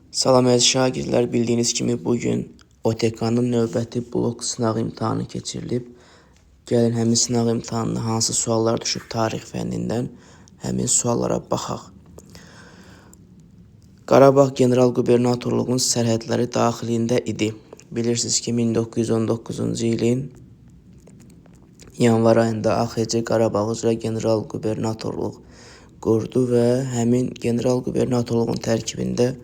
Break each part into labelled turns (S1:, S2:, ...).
S1: Salam əziz şagirdlər, bildiyiniz kimi bugün OTK-nın növbəti blok sınaq imtahanı keçirilib. Gəlin həmin sınaq imtahanına hansı suallar düşüb tarix fənnindən həmin suallara baxaq. Qarabağ General Qubernatorluğunun sərhədləri daxilində idi. Bilirsiniz ki, 1919-cu ilin yanvar ayında AXC Qarabağ üzrə General Qubernatorluq qurdu və həmin General Qubernatorluğun tərkibində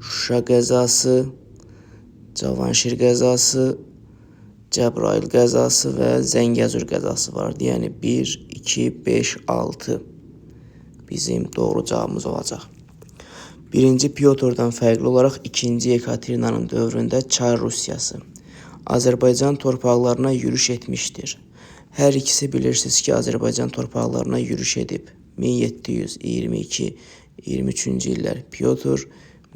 S1: Şuşa qəzası, Cavanşir qəzası, Cəbrayıl qəzası və Zəngəzur qəzası vardı. Yəni 1, 2, 5, 6 bizim doğru cavabımız olacaq. Birinci Pyotrdan fərqli olaraq 2-ci Yekaterinanın dövründə Çar Rusiyası Azərbaycan torpaqlarına yürüş etmişdir. Hər ikisi bilirsiniz ki, Azərbaycan torpaqlarına yürüş edib. 1722-23-cü illər Pyotr,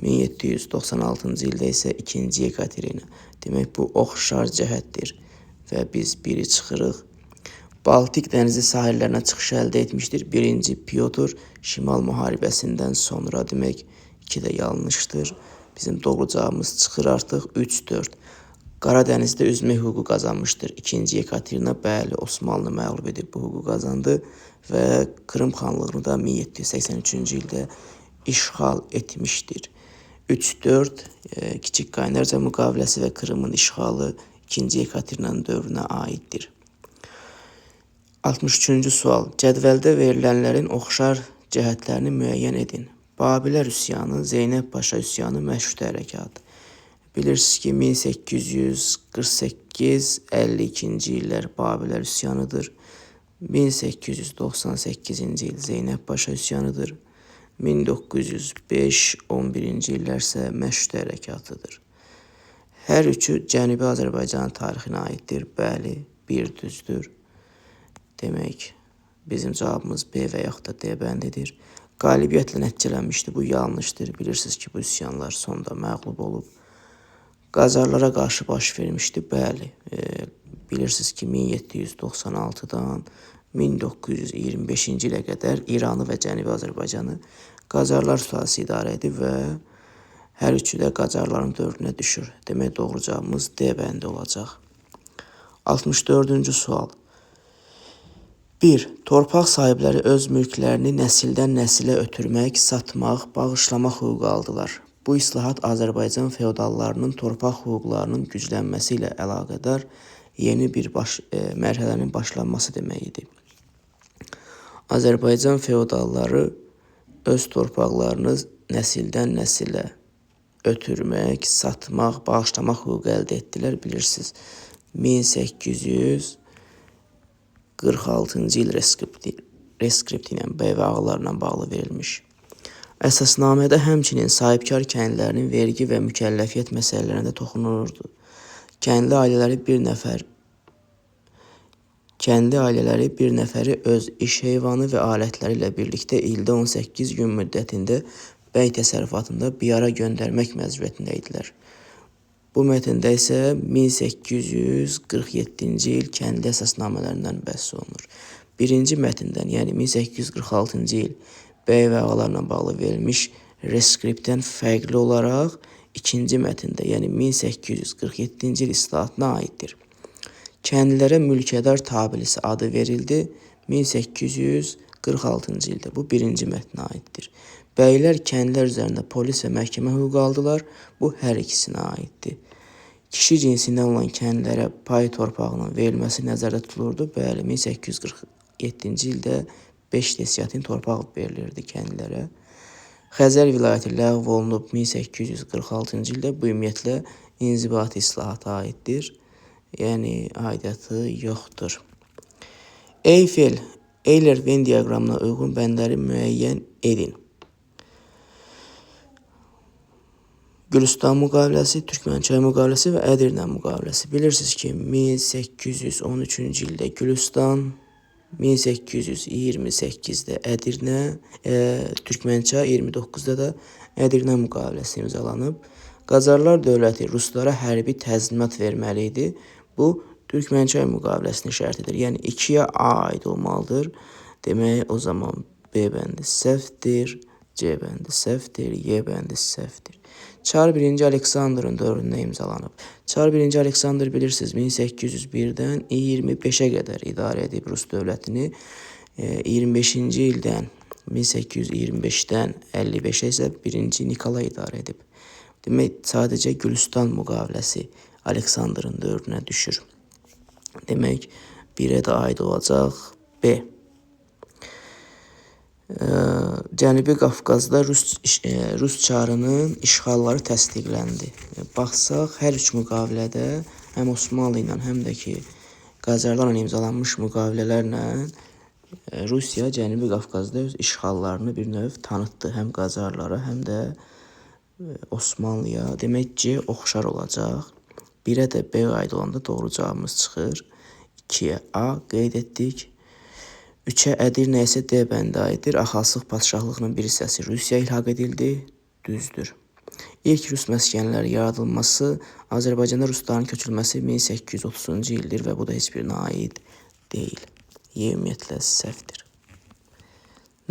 S1: 1796-cı ildə isə 2-ci Yekaterina. Demək, bu oxşar cəhətdir və biz biri çıxırıq. Baltik dənizi sahillərinə çıxış əldə etmişdir. 1-ci Pyotr Şimal müharibəsindən sonra, demək, 2 də yanlışdır. Bizim doğru cavabımız çıxır artıq 3-4. Qaradənizdə üzmək hüququ qazanmışdır. 2-ci Yekaterina, bəli, Osmanlı məğlub edib bu hüququ qazandı və Krım xanlığını da 1783-cü ildə işğal etmişdir. 3-4 Kiçik Qaynarca müqaviləsi və Krımın işğalı 2-ci Yekaterinanın dövrünə aiddir. 63-cü sual. Cədvəldə verilənlərin oxşar cəhətlərini müəyyən edin. Babilə üsyanı, Zeynəb Paşa üsyanı, Məşrutə hərəkatı. Bilirsiniz ki, 1848-52-ci illər Babilə üsyanıdır. 1898-ci il Zeynəb Paşa üsyanıdır. 1905-11-ci illər isə Məşrutə hərəkatıdır. Hər üçü Cənubi Azərbaycan tarixinə aiddir. Bəli, bir düzdür. Demək, bizim cavabımız B və yaxud da D bəndidir. Qalibiyyətlə nəticələnmişdi. Bu yanlışdır. Bilirsiniz ki, bu üsyanlar sonda məğlub olub. Qacarlara qarşı baş vermişdi. Bəli, bilirsiniz ki, 1796-dan 1925-ci ilə qədər İranı və Cənubi Azərbaycanı Qacarlar sultası idarə edib və hər üçü də Qacarların dövrünə düşür. Demək, doğru cavabımız D bəndi olacaq. 64-cü sual. 1. Torpaq sahibləri öz mülklərini nəsildən nəsilə ötürmək, satmaq, bağışlamaq hüququ aldılar. Bu islahat Azərbaycan feodallarının torpaq hüquqlarının güclənməsi ilə əlaqədar yeni bir mərhələnin başlanması demək idi. Azərbaycan feodalları öz torpaqlarını nəsildən nəsilə ötürmək, satmaq, bağışlamaq hüququ əldə etdilər. Bilirsiniz, 1846-cı il reskripti ilə bəy və ağalarla bağlı verilmiş. Əsasnamədə həmçinin sahibkar kəndlərinin vergi və mükəlləfiyyət məsələlərində toxunulurdu. Kəndli ailələri bir nəfəri öz iş heyvanı və alətləri ilə birlikdə ildə 18 gün müddətində bəy təsərrüfatında biyara göndərmək məcburiyyətində idilər. Bu mətndə isə 1847-ci il kəndli əsasnamələrindən bəhs olunur. Birinci mətndən, yəni 1846-cı il bəy və ağalarla bağlı verilmiş reskriptdən fərqli olaraq ikinci mətndə, yəni 1847-ci il islahatına aiddir. Kəndlilərə mülkədar tabilisi adı verildi 1846-cı ildə. Bu birinci mətnə aiddir. Bəylər kəndlər üzərində polis və məhkəmə hüququ aldılar. Bu hər ikisinə aiddir. Kişi cinsindən olan kəndlərə pay torpağının verilməsi nəzərdə tutulurdu. Bəli, 1847-ci ildə 5 desiyatin torpaq verilirdi kəndlərə. Xəzər vilayəti ləğv olunub 1846-cı ildə. Bu ümumiyyətlə inzibati islahata aiddir. Yəni, aidiyyatı yoxdur. Eyler-Venn diaqramına uyğun bəndləri müəyyən edin. Gülüstan müqaviləsi, Türkmənçay müqaviləsi və Ədirnə müqaviləsi. Bilirsiniz ki, 1813-cü ildə Gülüstan, 1828-də Ədirnə, Türkmənçay 29-da da Ədirnə müqaviləsi imzalanıb. Qacarlar dövləti ruslara hərbi təzminat verməli idi. Bu, Türkmənçay müqaviləsinin şərtidir. Yəni, 2-yə A aid olmalıdır. Demək, o zaman B bəndi səhvdir. C bəndi səhvdir, Y bəndi səhvdir. Çar 1-ci Aleksandrın dövründə imzalanıb. Çar 1-ci Aleksandr bilirsiniz 1801-dən 25-ə qədər idarə edib Rus dövlətini. 25-ci ildən 1825-dən 55-ə isə 1-ci Nikolay idarə edib. Demək, sadəcə Gülüstan müqaviləsi Aleksandrın dövrünə düşür. Demək, 1-ə də aid olacaq B. Cənubi Qafqazda Rus çarının işğalları təsdiqləndi. Baxsaq, hər üç müqavilədə həm Osmanlı ilə, həm də ki Qacarlarla imzalanmış müqavilələrlə Rusiya Cənubi Qafqazda öz işğallarını bir növ tanıtdı. Həm Qacarlara, həm də Osmanlıya. Demək ki, oxşar olacaq. 1-ə də B aid olanda doğru cavabımız çıxır. 2-yə A qeyd etdik. 3-ə Ədirnə isə D bəndi aiddir. Axalsıq padşahlığının bir hissəsi Rusiya ilhaq edildi. Düzdür. İlk Rus məskənləri yaradılması, Azərbaycanda Rusların köçülməsi 1830-cu ildir və bu da heç birinə aid deyil. Y ümumiyyətlə səhvdir.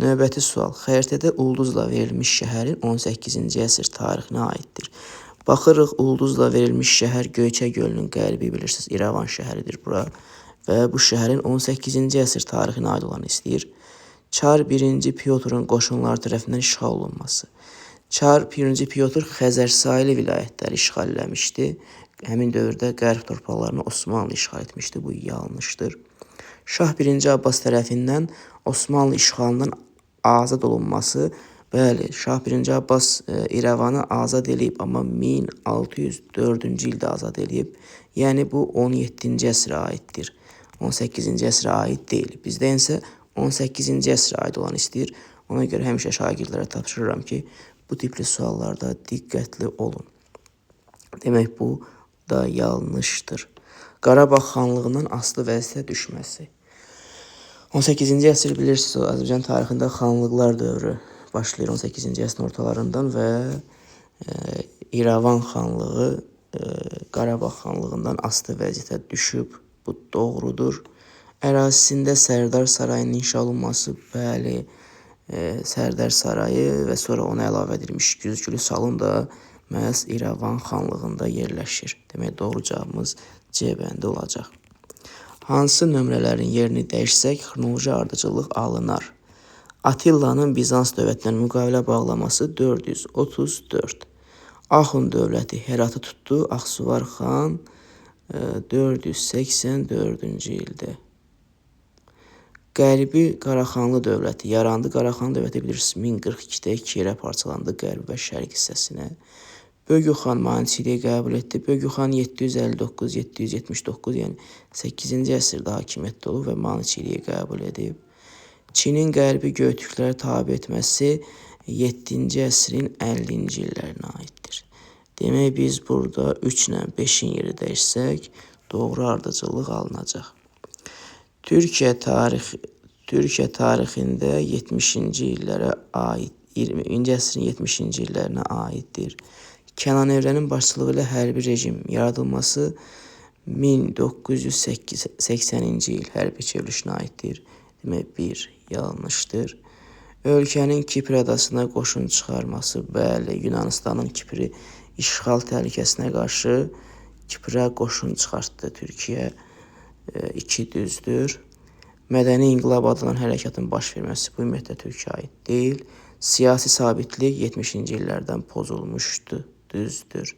S1: Növbəti sual. Xəritədə ulduzla verilmiş şəhərin 18-ci əsr tarixinə aiddir. Baxırıq, ulduzla verilmiş şəhər Göyçə gölünün qərbi, bilirsiniz, İrəvan şəhəridir bura. Və bu şəhərin 18-ci əsr tarixinə aid olanı istəyir. Çar 1-ci Pyotrun qoşunları tərəfindən işğal olunması. Çar 1-ci Pyotr Xəzər sahili vilayətləri işğal eləmişdi. Həmin dövrdə qərb torpaqlarını Osmanlı işğal etmişdi. Bu yanlışdır. Şah 1-ci Abbas tərəfindən Osmanlı işğalından azad olunması. Bəli, Şah 1-ci Abbas İrəvanı azad edib, amma 1604-cü ildə azad edib. Yəni bu 17-ci əsrə aiddir. 18-ci əsrə aid deyil. Bizdə isə 18-ci əsrə aid olan istəyir. Ona görə həmişə şagirdlərə tapşırıram ki, bu tipli suallarda diqqətli olun. Demək, bu da yanlışdır. Qarabağ xanlığından asılı vəziyyətə düşməsi. 18-ci əsr bilirsiniz, Azərbaycan tarixində xanlıqlar dövrü başlayır 18-ci əsrin ortalarından və İrəvan xanlığı Qarabağ xanlığından asılı vəziyyətə düşüb. Bu doğrudur. Ərazisində Sərdar sarayının inşa olunması, bəli, Sərdar sarayı və sonra ona əlavə edilmiş güzgülü salon da məhz İrəvan xanlığında yerləşir. Demək, doğru cavabımız C bəndi olacaq. Hansı nömrələrin yerini dəyişsək, xronoloji ardıcıllıq alınar? Atilla'nın Bizans dövlətindən müqavilə bağlaması 434. Axund dövləti Heratı tutdu, Axsuvar xan 484-cü ildə. Qərbi Qaraxanlı dövləti yarandı. Qaraxanlı dövləti bilirsiniz 1042-də 2 yerə parçalandı, qərbi və şərq hissəsinə. Bögü xan maneçiliyi qəbul etdi. Bögü xan 759-779, yəni 8-ci əsrdə hakimiyyətdə olub və maneçiliyi qəbul edib. Çinin qərbi Göytürklərə tabe etməsi 7-ci əsrin 50-ci illərinə aiddir. Demək, biz burada 3 ilə 5-in yeri dəyişsək, doğru ardıcıllıq alınacaq. Türkiyə tarixində 70-ci illərə aid, 20-ci əsrin 70-ci illərinə aiddir. Kənan Evrenin başçılığı ilə hərbi rejim yaradılması 1980-ci il hərbi çevrilişinə aiddir. Demək, 1 yanlışdır. Ölkənin Kipr adasına qoşun çıxarması, bəli, Yunanistanın Kipri işğal təhlükəsinə qarşı Kiprə qoşun çıxartdı Türkiyə. 2 düzdür. Mədəni inqilab adlanan hərəkatın baş verməsi bu ümumiyyətlə Türkiyə aid deyil. Siyasi sabitlik 70-ci illərdən pozulmuşdu. Düzdür.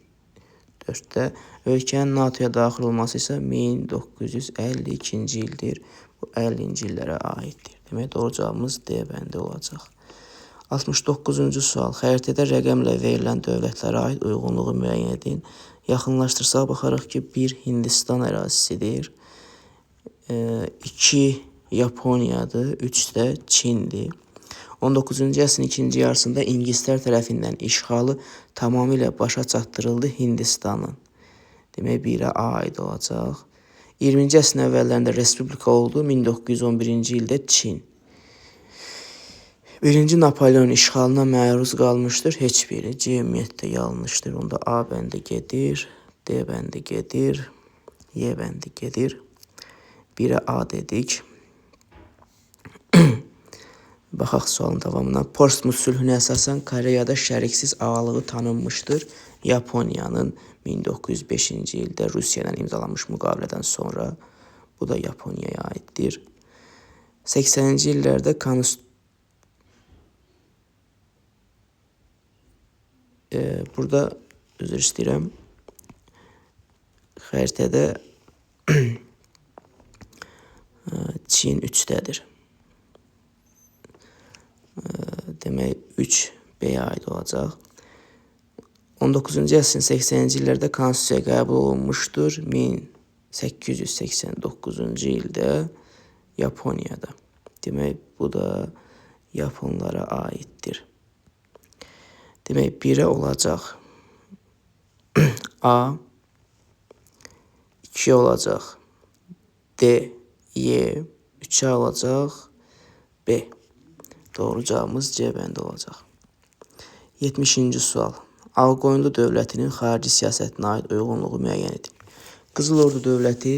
S1: 4-də. Ölkənin NATO-ya daxil olması isə 1952-ci ildir. Bu 50-ci illərə aiddir. Demək, doğru cavabımız D bəndi olacaq. 69-cu sual. Xəritədə rəqəmlə verilən dövlətlərə aid uyğunluğu müəyyən edin. Yaxınlaşdırsaq baxarıq ki, 1 Hindistan ərazisidir. 2 Yaponiyadır. 3 də Çindir. 19-cu əsrin ikinci yarısında ingilislər tərəfindən işğalı tamamilə başa çatdırıldı Hindistanın. Demək, 1-ə A aid olacaq. 20-ci əsrin əvvəllərində respublika oldu. 1911-ci ildə Çin. 1-ci Napolyon işğalına məruz qalmışdır. Heç biri. C ümumiyyətlə yanlışdır. Onda A bəndi gedir, D bəndi gedir, Y bəndi gedir. 1-ə A dedik. Baxaq sualın davamına. Portsmouth sülhünə əsasən Koreyada şəriksiz ağalığı tanınmışdır. Yaponiyanın 1905-ci ildə Rusiya ilə imzalanmış müqavilədən sonra bu da Yaponiyaya aiddir. 80-ci illərdə burada üzr istəyirəm. Xəritədə Çin 3-dədir. Demək 3B-yə aid olacaq. 19-cu əsrin 80-ci illərdə konstitusiya qəbul olunmuşdur. 1889-cu ildə Yaponiyada. Demək bu da Yaponlara aiddir. Demək 1-ə olacaq A, 2-yə olacaq D, Y, 3-ə olacaq B. Doğru cavabımız C bəndə olacaq. 70-ci sual. Ağqoyunlu dövlətinin xarici siyasətinə aid uyğunluğu müəyyən edin. Qızıl Ordu dövləti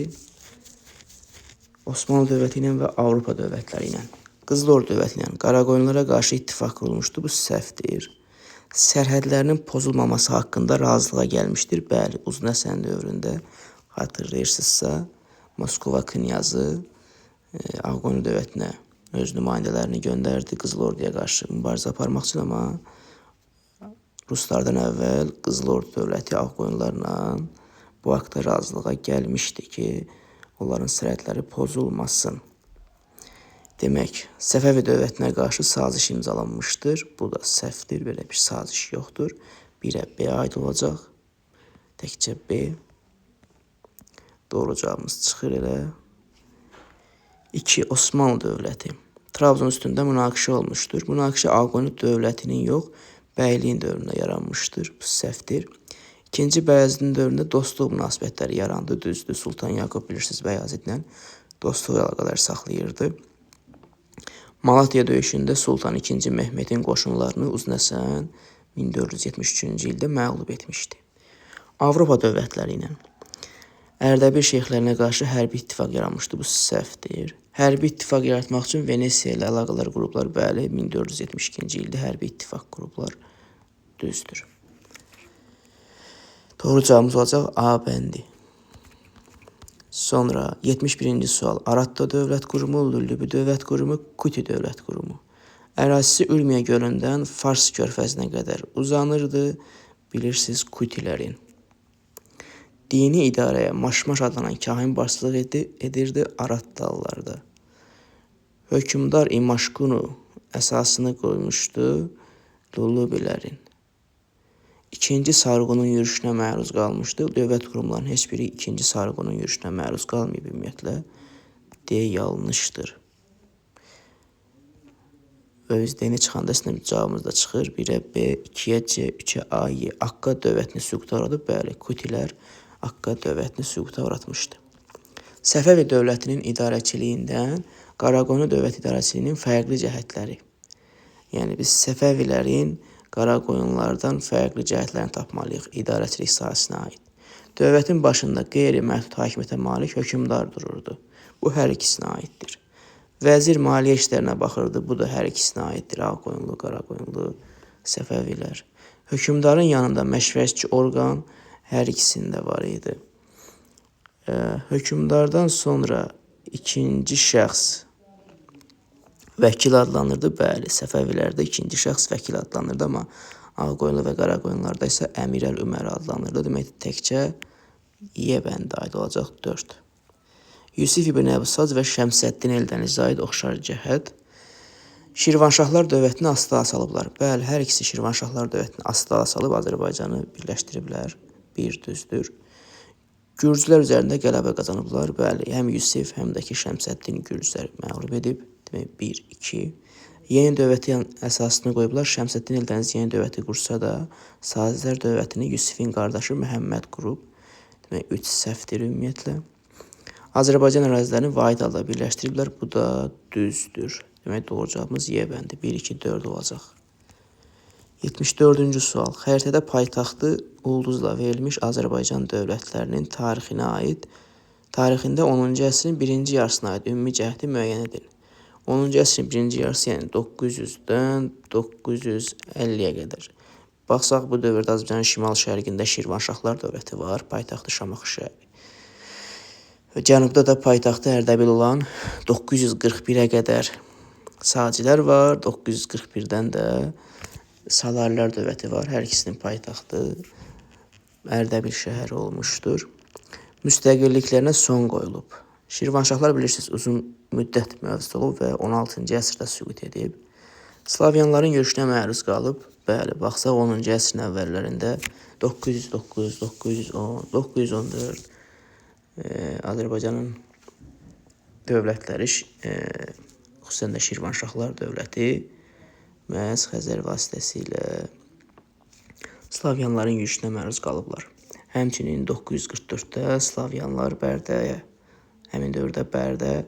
S1: Osmanlı dövləti ilə və Avropa dövlətləri ilə. Qızıl Ordu dövləti ilə Qaraqoyunlara qarşı ittifaq qurulmuşdur. Bu səhvdir. Sərhədlərinin pozulmaması haqqında razılığa gəlmişdir. Bəli, Uzun Həsən dövründə xatırlayırsınızsa, Moskova knyazı Ağqoyunlu dövlətinə öz nümayəndələrini göndərdi Qızıl Orduya qarşı mübarizə aparmaq üçün, amma Ruslardan əvvəl Qızıl Ordu dövləti Ağqoyunlarla bu haqda razılığa gəlmişdi ki, onların sərhədləri pozulmasın. Demək, Səfəvi dövlətinə qarşı saziş imzalanmışdır. Bu da səhvdir, belə bir saziş yoxdur. 1-ə B aid olacaq. Təkcə B. Doğru cavabımız çıxır elə. 2. Osmanlı dövləti. Trabzon üstündə münaqişə olmuşdur. Münaqişə Ağqoyunlu dövlətinin yox, bəyliyin dövründə yaranmışdır. Bu səhvdir. 2-ci Bəyazidin dövründə dostluq münasibətləri yarandı. Düzdür, Sultan Yaqub bilirsiniz Bəyazidlə dostluq əlaqələri saxlayırdı. Malatya döyüşündə Sultan II. Mehmedin qoşunlarını Uzun Həsən 1473-cü ildə məğlub etmişdi. Avropa dövlətləri ilə Ərdəbil şeyxlərinə qarşı hərbi ittifaq yaranmışdı. Bu səhvdir. Hərbi ittifaq yaratmaq üçün Venesiya ilə əlaqələr qurublar. Bəli, 1472-ci ildə hərbi ittifaq qurublar. Düzdür. Doğru cavabımız olacaq A bəndi. Sonra 71-ci sual. Aratda dövlət qurumu, Lüllübü dövlət qurumu, Kuti dövlət qurumu. Ərazisi Ürmiyə gölündən Fars körfəzinə qədər uzanırdı. Bilirsiniz Kutilərin. Dini idarəyə Maşmaş adlanan kahin başçılıq edirdi Aratdalılarda. Hökümdar İmaşqunu əsasını qoymuşdu Lullubilərin. İkinci Sarğunun yürüşünə məruz qalmışdı. Dövlət qurumlarının heç biri ikinci Sarğunun yürüşünə məruz qalmayıb ümumiyyətlə. D yanlışdır. Və biz D-ni çıxanda əslində cavabımız da çıxır. 1-ə B, 2-yə C, 3-ə A, Y. Akkad dövlətini süquta uğradı. Bəli, Kutilər Akkad dövlətini süquta uğratmışdı. Səfəvi dövlətinin idarəçiliyindən Qaraqoyunlu dövlət idarəçiliyinin fərqli cəhətləri. Yəni biz Səfəvilərin Qaraqoyunlardan fərqli cəhətlərini tapmalıyıq idarəçilik sahəsinə aid. Dövlətin başında qeyri-məhdud hakimiyyətə malik hökmdar dururdu. Bu hər ikisinə aiddir. Vəzir maliyyə işlərinə baxırdı. Bu da hər ikisinə aiddir. Ağqoyunlu, Qaraqoyunlu, Səfəvilər. Hökmdarın yanında məşvərətçi orqan hər ikisində var idi. Hökmdardan sonra ikinci şəxs vəkil adlanırdı. Bəli, Səfəvilərdə ikinci şəxs vəkil adlanırdı, amma Ağqoyunlu və Qaraqoyunlarda isə Əmir Əl-Ümər adlanırdı. Demək, təkcə Y bəndə aid olacaq 4. Yusif ibn Əbsac və Şəmsəddin Eldənizə aid oxşar cəhət. Şirvanşahlar dövlətini astağa salıblar. Bəli, hər ikisi Şirvanşahlar dövlətini astağa salıb Azərbaycanı birləşdiriblər. Bir düzdür. Gürcülər üzərində qələbə qazanıblar. Bəli, həm Yusif, həm də ki Şəmsəddin Gürcülər məğlub edib. Demək, 1, 2. Yeni dövləti əsasını qoyublar. Şəmsəddin Eldəniz yeni dövləti qursa da, Sazilər dövlətini Yusifin qardaşı Məhəmməd qurub. Demək, 3 səhvdir ümumiyyətlə. Azərbaycan ərazilərini vahid halda birləşdiriblər. Bu da düzdür. Demək, doğru cavabımız Y bəndi. 1, 2, 4 olacaq. 74-cü sual. Xəritədə paytaxtı ulduzla verilmiş Azərbaycan dövlətlərinin tarixində 10-cu əsrin birinci yarısına aid ümumi cəhəti müəyyən edin. 10-cu əsrin birinci yarısı, yəni 900-dən 950-yə qədər. Baxsaq, bu dövrdə Azərbaycanın şimal-şərqində Şirvanşahlar dövləti var, paytaxtı Şamaxı şəhəri. Cənubda da paytaxtı Ərdəbil olan 941-ə qədər Sacilər var, 941-dən də Salarilər dövləti var. Hər ikisinin paytaxtı Ərdəbil şəhəri olmuşdur. Müstəqilliklərinə son qoyulub. Şirvanşahlar bilirsiniz, uzun müddət mövcud olub və 16-cı əsrdə süqut edib. Slavyanların yürüşünə məruz qalıb. Bəli, baxsaq 10-cu əsrin əvvəllərində 909, 910, 914 Azərbaycanın dövlətləri, xüsusən də Şirvanşahlar dövləti məhz Xəzər vasitəsilə Slavyanların yürüşünə məruz qalıblar. Həmçinin 944-də Slavyanlar Bərdəyə, həmin dövrdə Bərdə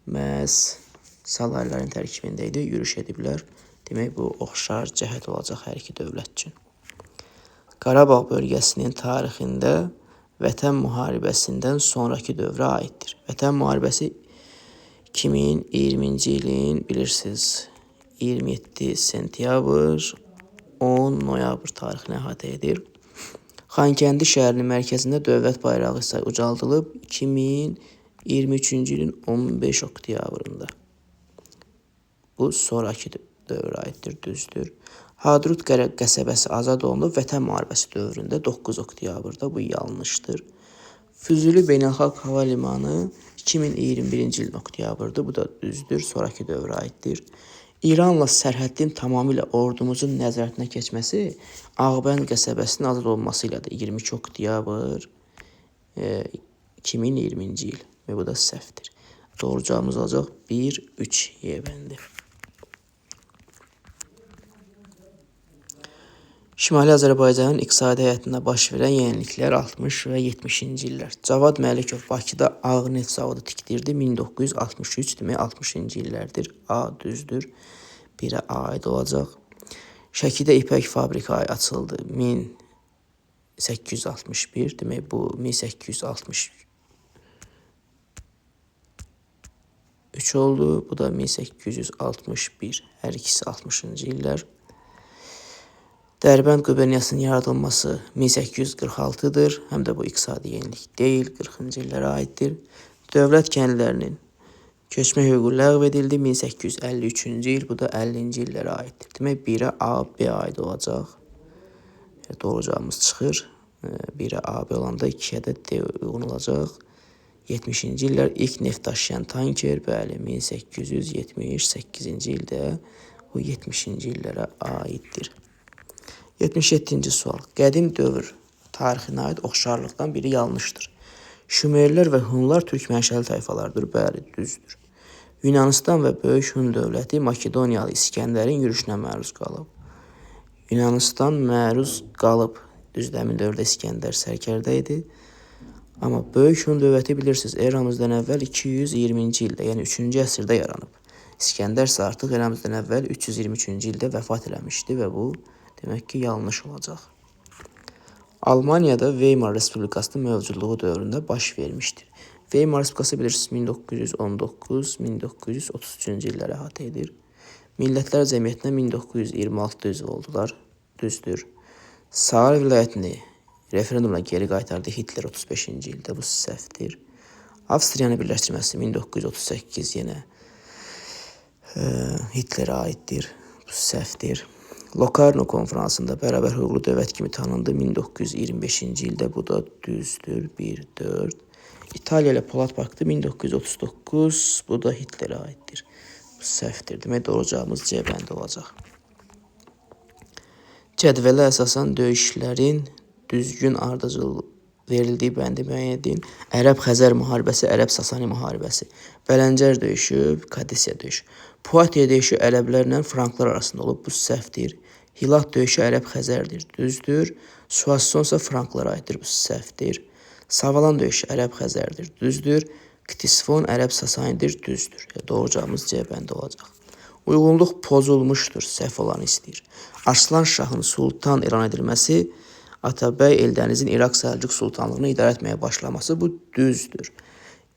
S1: məhz Salarların tərkibində idi, yürüş ediblər. Demək, bu oxşar cəhət olacaq hər iki dövlət üçün. Qarabağ bölgəsinin tarixində Vətən müharibəsindən sonraki dövrə aiddir. Vətən müharibəsi 2020-ci ilin bilirsiniz 27 sentyabr 10 noyabr tarixini əhatə edir. Xankəndi şəhərinin mərkəzində dövlət bayrağı isə ucaldılıb 2023-cü ilin 15 oktyabrında. Bu sonraki dövrə aiddir, düzdür. Hadrut qəsəbəsi azad olunub Vətən müharibəsi dövründə 9 oktyabrda, bu yanlışdır. Füzuli Beynəlxalq Hava Limanı 2021-ci ilin oktyabrdır, bu da düzdür, sonraki dövrə aiddir. İranla sərhəddin tamamilə ordumuzun nəzarətinə keçməsi Ağbənd qəsəbəsinin azad olunması ilədir. 22 oktyabr 2020-ci il və bu da səhvdir. Doğru cavabımız olacaq 1-3 Y bəndi. Şimali Azərbaycanın iqtisadi həyatında baş verən yeniliklər 60 və 70-ci illər. Cavad Məlikov Bakıda ağ neft zavodu tikdirdi 1963, demək 60-cı illərdir. A düzdür, 1-ə aid olacaq. Şəkidə ipək fabrika açıldı 1861, demək bu 1863 oldu, bu da 1861, hər ikisi 60-cı illər. Dərbənd quberniyasının yaradılması 1846-dır. Həm də bu iqtisadi yenilik deyil, 40-cı illərə aiddir. Dövlət kəndlərinin köçmə hüququ ləğv edildi 1853-cü il, bu da 50-ci illərə aiddir. Demək, 1-ə A, B aid olacaq. Doğru cavabımız çıxır. 1-ə A, B olanda 2-yə də D uyğun olacaq. 70-ci illər ilk neft daşıyan tanker, bəli, 1878-ci ildə bu 70-ci illərə aiddir. 77-ci sual. Qədim dövr tarixinə aid oxşarlıqdan biri yanlışdır. Şumerlər və Hunlar türk mənşəli tayfalardır. Bəli, düzdür. Yunanistan və Böyük Hun dövləti Makedoniyalı İskəndərin yürüşünə məruz qalıb. Yunanistan məruz qalıb. Düzdür, həmin dövrdə İskəndər sərkərdə idi. Amma Böyük Hun dövləti bilirsiniz, eramızdan əvvəl 220-ci ildə, yəni 3-cü əsrdə yaranıb. İskəndər isə artıq eramızdan əvvəl 323-cü ildə vəfat eləmişdi və bu demək ki, yanlış olacaq. Almaniyada Weimar Respublikasının mövcudluğu dövründə baş vermişdir. Weimar Respublikası bilirsiniz 1919-1933-cü illərə əhatə edir. Millətlər Cəmiyyətinə 1926-da üzv oldular. Düzdür. Saar vilayətini referendumla geri qaytardı Hitler 35-ci ildə. Bu səhvdir. Avstriyanı birləşdirməsi 1938 yenə Hitlerə aiddir. Bu səhvdir. Lokarno konferansında bərabər hüquqlu dövlət kimi tanındı 1925-ci ildə. Bu da düzdür. 1-4. İtaliya ilə Polad Paktı 1939. Bu da Hitlerə aiddir. Bu səhvdir. Demək, doğru cavabımız C bəndi olacaq. Cədvələ əsasən döyüşlərin düzgün ardıcıl verildiyi bəndi müəyyən edin. Ərəb-Xəzər müharibəsi, Ərəb-Sasani müharibəsi. Bələncər döyüşü, Kadisiya döyüşü. Poitiers döyüşü ərəblərlə franklar arasında olub, bu səhvdir. Hilat döyüşü Ərəb-Xəzərdir, düzdür. Suasson isə franklara aiddir, bu səhvdir. Savalan döyüşü Ərəb-Xəzərdir, düzdür. Ktisfon Ərəb-Sasanidir, düzdür. Doğru cavabımız C bəndi olacaq. Uyğunluq pozulmuşdur, səhv olanı istəyir. Arslan Şahın sultan elan edilməsi, Atabəy Eldənizin İraq Səlcuq sultanlığını idarə etməyə başlaması, bu düzdür.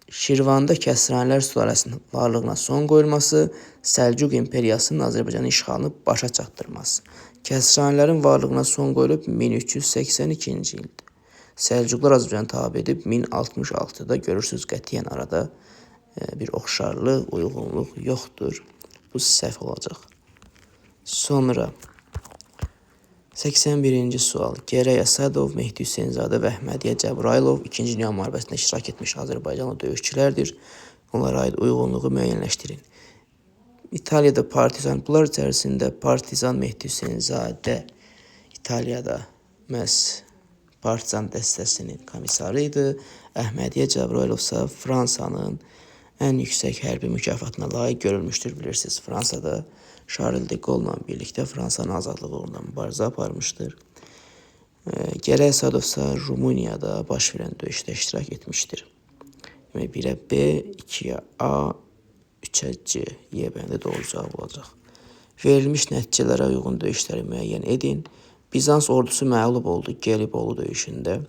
S1: Şirvanda Kəsranilər sülaləsinin varlığına son qoyulması, Səlcuq imperiyasının Azərbaycanın işğalını başa çatdırması. Kəsranilərin varlığına son qoyulub 1382-ci ildir. Səlcuqlar Azərbaycanı tabe edib 1066-da görürsüz qətiyyən arada bir oxşarlıq, uyğunluq yoxdur. Bu səhv olacaq. Sonra 81-ci sual. Gərək Əsədov, Mehdi Hüseynzadə və Əhmədiyyə Cəbrayılov 2-ci Dünya müharibəsində iştirak etmiş Azərbaycanlı döyüşçülərdir. Onlara aid uyğunluğu müəyyənləşdirin. İtaliyada partizan, bunlar içərisində partizan Mehdi Hüseynzadə İtaliyada məhz partizan dəstəsinin komissarı idi. Əhmədiyyə Cəbrayılov isə Fransanın ən yüksək hərbi mükafatına layiq görülmüşdür. Bilirsiniz, Fransada Charles de Gaulle'la birlikdə Fransanın azadlığı uğrunda mübarizə aparmışdır. Gərək Əsədov isə Rumuniyada baş verən döyüşdə iştirak etmişdir. 1-ə B, 2-yə A, 3-ə C. Y bəndi doğru cavab olacaq. Verilmiş nəticələrə uyğun döyüşləri müəyyən edin. Bizans ordusu məğlub oldu Gelibolu döyüşündə.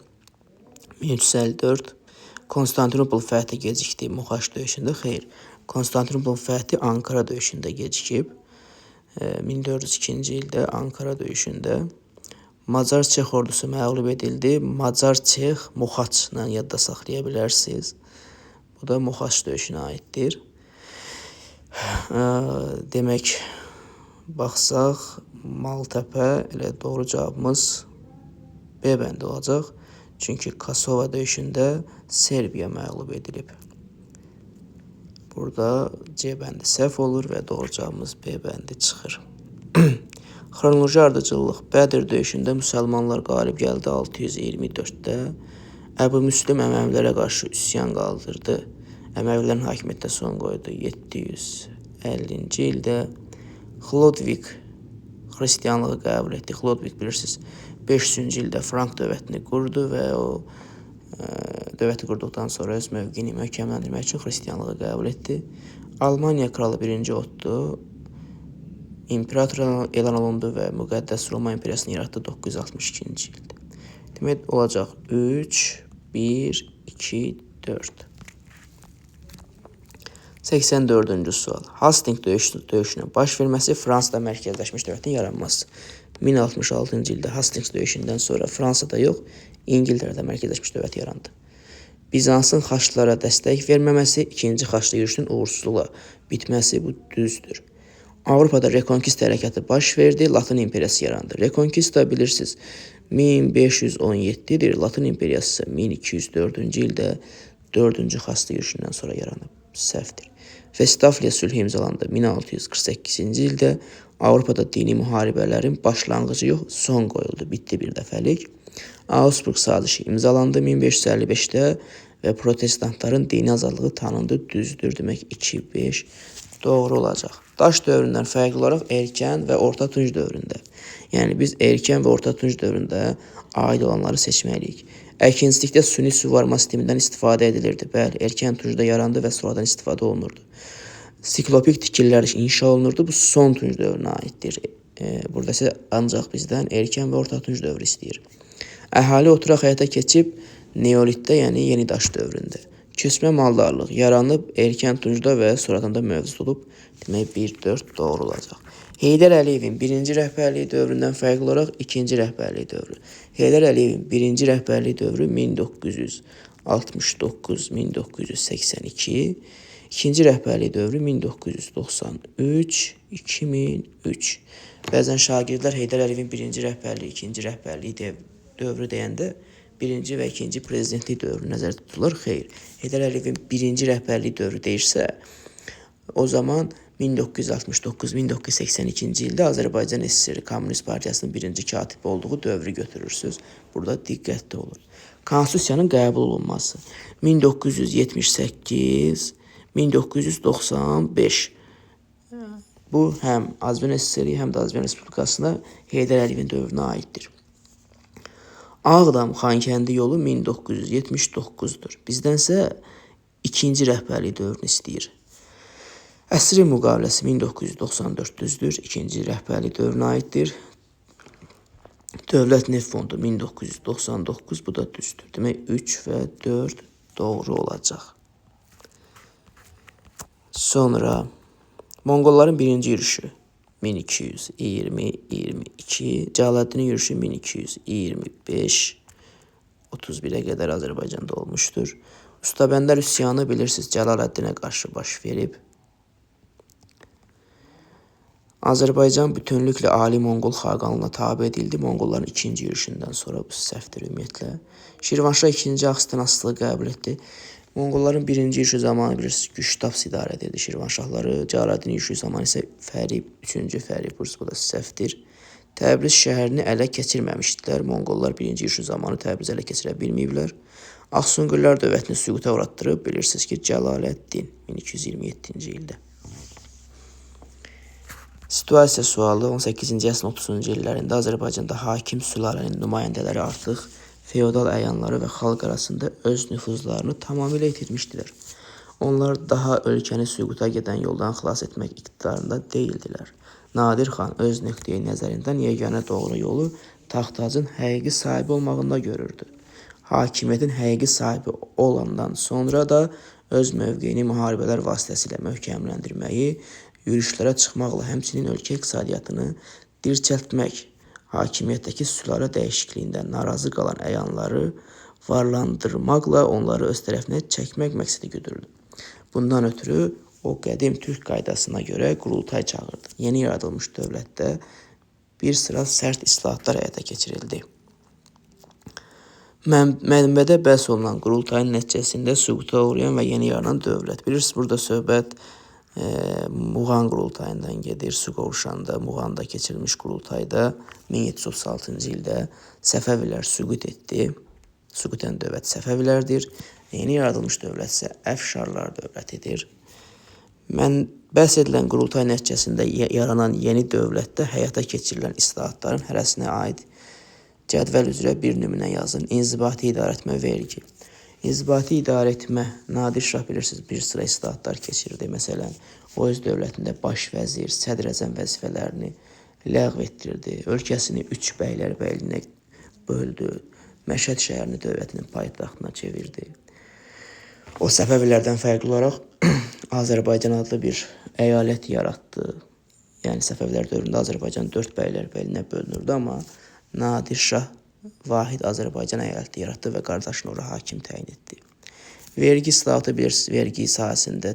S1: 1354 Konstantinopol fəthi gecikdi Moxaş döyüşündə. Xeyr, Konstantinopol fəthi Ankara döyüşündə gecikib. 1402-ci ildə Ankara döyüşündə Macar-Çex ordusu məğlub edildi. Macar-Çex Moxaçla yadda saxlaya bilərsiniz. Bu da Moxaç döyüşünə aiddir. Demək, baxsaq, Maltəpə elə doğru cavabımız B bəndi olacaq. Çünki Kosova döyüşündə Serbiya məğlub edilib. Burada C bəndi səhv olur və doğru cavabımız B bəndi çıxır. Xronoloji ardıcıllıq. Bədir döyüşündə müsəlmanlar qalib gəldi 624-də. Əbu Müslim Əməvilərə qarşı üsyan qaldırdı. Əməvilərin hakimiyyətə son qoydu 750-ci ildə. Xlodvik xristianlığı qəbul etdi. Xlodvik bilirsiniz 500-cü ildə Frank dövlətini qurdu və o dövləti qurduqdan sonra öz mövqeyini möhkəmləndirmək üçün xristianlığı qəbul etdi. Almaniya kralı 1-ci Otto imperator elan olundu və müqəddəs Roma imperiyasını yaratdı 962-ci ildə. Demək olacaq 3, 1, 2, 4. 84-cü sual. Hastings döyüşünün baş verməsi, Fransada mərkəzləşmiş dövlətin yaranması. 1066-cı ildə Hastings döyüşündən sonra Fransada yox, İngiltərədə mərkəzləşmiş dövlət yarandı. Bizansın xaçlara dəstək verməməsi, 2-ci xaçlı yürüşün uğursuzluğa bitməsi bu düzdür. Avropada Rekonkist hərəkatı baş verdi, Latın imperiyası yarandı. Rekonkista bilirsiniz 1517-dir, Latın imperiyası 1204-cü ildə 4-cü xaçlı yürüşündən sonra yaranıb. Səhvdir. Vestfaliya sülhü imzalandı 1648-ci ildə. Avropada dini müharibələrin başlanğıcı yox, son qoyuldu, bitdi bir dəfəlik. Augsburg sazişi imzalandı 1555-də və protestantların dini azadlığı tanındı, düzdür, demək 2-5 doğru olacaq. Daş dövründən fərqli olaraq erkən və orta tunc dövründə. Yəni biz erkən və orta tunc dövründə aid olanları seçməliyik. Əkinçilikdə süni suvarma sistemindən istifadə edilirdi. Bəli, erkən tuncda yarandı və sonradan istifadə olunurdu. Siklopik tikillər inşa olunurdu. Bu son tunc dövrünə aiddir. Burada isə ancaq bizdən erkən və orta tunc dövrü istəyir. Əhali oturaq həyata keçib neolitdə, yəni yeni daş dövründə. Köçmə maldarlıq yaranıb erkən tuncda və sonradan da mövcud olub. Demək 1-4 doğru olacaq. Heydər Əliyevin 1-ci rəhbərliyi dövründən fərqli olaraq 2-ci rəhbərliyi dövrü. Heydər Əliyevin 1-ci rəhbərliyi dövrü 1969-1982, 2-ci rəhbərliyi dövrü 1993-2003. Bəzən şagirdlər Heydər Əliyevin 1-ci rəhbərliyi, 2-ci rəhbərliyi dövrü deyəndə 1-ci və 2-ci prezidentlik dövrü nəzərdə tutulur. Xeyr, Heydər Əliyevin 1-ci rəhbərliyi dövrü deyirsə, o zaman 1969-1982-ci ildə Azərbaycan SSR Komünist Partiyasının 1-ci katibi olduğu dövrü götürürsünüz. Burada diqqətli olun. Konstitusiyanın qəbul olunması 1978-1995. Bu həm Azərbaycan SSR, həm də Azərbaycan Respublikasına Heydər Əliyevin dövrünə aiddir. Ağdam Xankəndi yolu 1979-dur. Bizdənsə 2-ci rəhbərlik dövrünü istəyir. Əsri müqaviləsi 1994 düzdür, 2-ci rəhbərlik dövrünə aiddir. Dövlət neft fondu 1999, bu da düzdür. Demək 3 və 4 doğru olacaq. Sonra Monqolların birinci yürüşü 1220-22, Cəlaləddinin yürüşü 1225-31'e qədər Azərbaycanda olmuşdur. Ustabəndər üsyanı bilirsiniz Cəlaləddinə qarşı baş verib. Azərbaycan bütünlüklə Ali Monqol xaqanlığına tabe edildi. Monqolların ikinci yürüşündən sonra bu səhvdir ümumiyyətlə. Şirvanşah ikinci Axis dinastiyasını qəbul etdi. Monqolların birinci yürüşü zamanı bilirsiniz Güştafs idarə edirdi Şirvanşahları. Cəlaləddin yürüşü zamanı isə Fərib, 3-cü Fərib, bu da səhvdir. Təbriz şəhərini ələ keçirməmişdilər. Monqollar birinci yürüşü zamanı Təbrizi ələ keçirə bilməyiblər. Axsunqurlar dövlətini süquta uğratdırıb. Bilirsiniz ki, Cəlaləddin 1227-ci ildə. Situasiya sualı 18-ci əsrin 30-cu illərində Azərbaycanda hakim sülalənin nümayəndələri artıq feodal əyanları və xalq arasında öz nüfuzlarını tamamilə itirmişdilər. Onlar daha ölkəni süquta gedən yoldan xilas etmək iqtidarında deyildilər. Nadir xan öz nöqteyi nəzərindən yeganə doğru yolu taxtacın həqiqi sahibi olmağında görürdü. Hakimiyyətin həqiqi sahibi olandan sonra da öz mövqeyini müharibələr vasitəsilə möhkəmləndirməyi, yürüşlərə çıxmaqla həmçinin ölkə iqtisadiyyatını dirçəltmək, hakimiyyətdəki sülalə dəyişikliyindən narazı qalan əyanları varlandırmaqla onları öz tərəfinə çəkmək məqsədi güdürdü. Bundan ötürü o qədim türk qaydasına görə qurultay çağırdı. Yeni yaradılmış dövlətdə bir sıra sərt islahatlar həyata keçirildi. Mənbədə bəhs olunan qurultayın nəticəsində süquta uğrayan və yeni yaranan dövlət. Bilirsiniz, burada söhbət Muğan qurultayından gedir. Suqovuşanda, Muğanda keçirilmiş qurultayda 1736-cı ildə Səfəvilər süqut etdi. Süqut edən dövlət Səfəvilərdir. Yeni yaradılmış dövlət isə Əfşarlar dövlətidir. Bəhs edilən qurultay nəticəsində yaranan yeni dövlətdə həyata keçirilən islahatların hərəsinə aid cədvəl üzrə bir nümunə yazın. İnzibati idarəetmə vergi. İnzibati idarəetmə, Nadir Şah bilirsiniz bir sıra islahatlar keçirdi. Məsələn, o öz dövlətində baş vəzir, sədrəzəm vəzifələrini ləğv etdirdi. Ölkəsini 3 bəylər bəyliyinə böldü. Məşəd şəhərini dövlətinin paytaxtına çevirdi. O Səfəvilərdən fərqli olaraq Azərbaycan adlı bir əyalət yaratdı. Yəni Səfəvilər dövründə Azərbaycan 4 bəylər bəylinə bölünürdü, amma Nadir Şah vahid Azərbaycan əyaləti yaratdı və qardaşını ora hakim təyin etdi. Vergi islahatı bilirsiniz, vergi sahəsində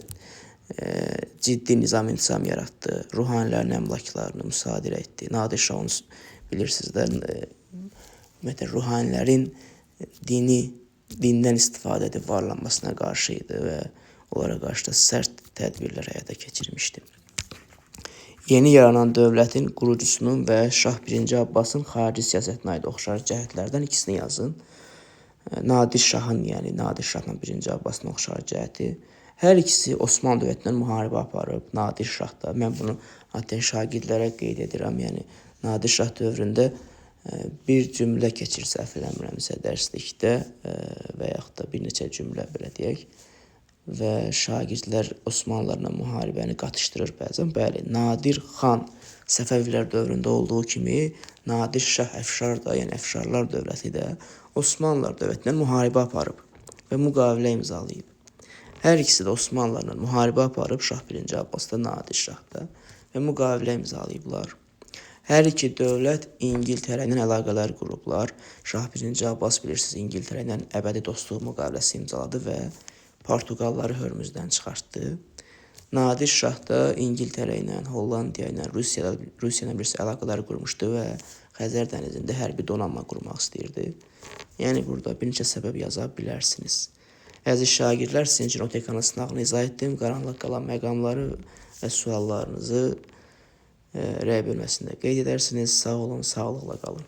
S1: ciddi nizam-intizam yaratdı. Ruhanilərin əmlaklarını müsadirə etdi. Nadir Şah onu bilirsiniz də ruhanilərin dindən istifadə edib varlanmasına qarşı idi və onlara qarşı da sərt tədbirlər həyata keçirmişdi. Yeni yaranan dövlətin qurucusunun və Şah 1. Abbasın xarici siyasətinə aid oxşar cəhətlərdən ikisini yazın. Nadir Şahın, yəni Nadir Şahla 1. Abbasın oxşar cəhəti. Hər ikisi Osmanlı dövlətindən müharibə aparıb. Nadir Şah da, mən bunu hatta şagirdlərə qeyd edirəm, yəni Nadir Şah dövründə bir cümlə keçir, səhv eləmirəmsə dərslikdə və yaxud da bir neçə cümlə belə deyək. Və şagirdlər Osmanlılarla müharibəni qatışdırır bəzən. Bəli, Nadir xan Səfəvilər dövründə olduğu kimi Nadir Şah Əfşar da, yəni Əfşarlar dövləti də Osmanlılar dövlətindən müharibə aparıb və müqavilə imzalayıb. Hər ikisi də Osmanlılarla müharibə aparıb, Şah 1. Abbas da, Nadir Şah da və müqavilə imzalayıblar. Hər iki dövlət İngiltərə ilə əlaqələr qurublar. Şah 1. Abbas bilirsiniz İngiltərə ilə əbədi dostluq müqaviləsi imzaladı və Portuqalları Hörmüzdən çıxartdı. Nadir Şah da İngiltərə ilə, Hollandiya ilə, Rusiya ilə birisi əlaqələr qurmuşdu və Xəzər dənizində hərbi donanma qurmaq istəyirdi. Yəni burada bir neçə səbəb yaza bilərsiniz. Əziz şagirdlər, sizin üçün OTK-nın sınağını izah etdim. Qaranlıq qalan məqamları və suallarınızı rəy bölməsində qeyd edərsiniz. Sağ olun, sağlıqla qalın.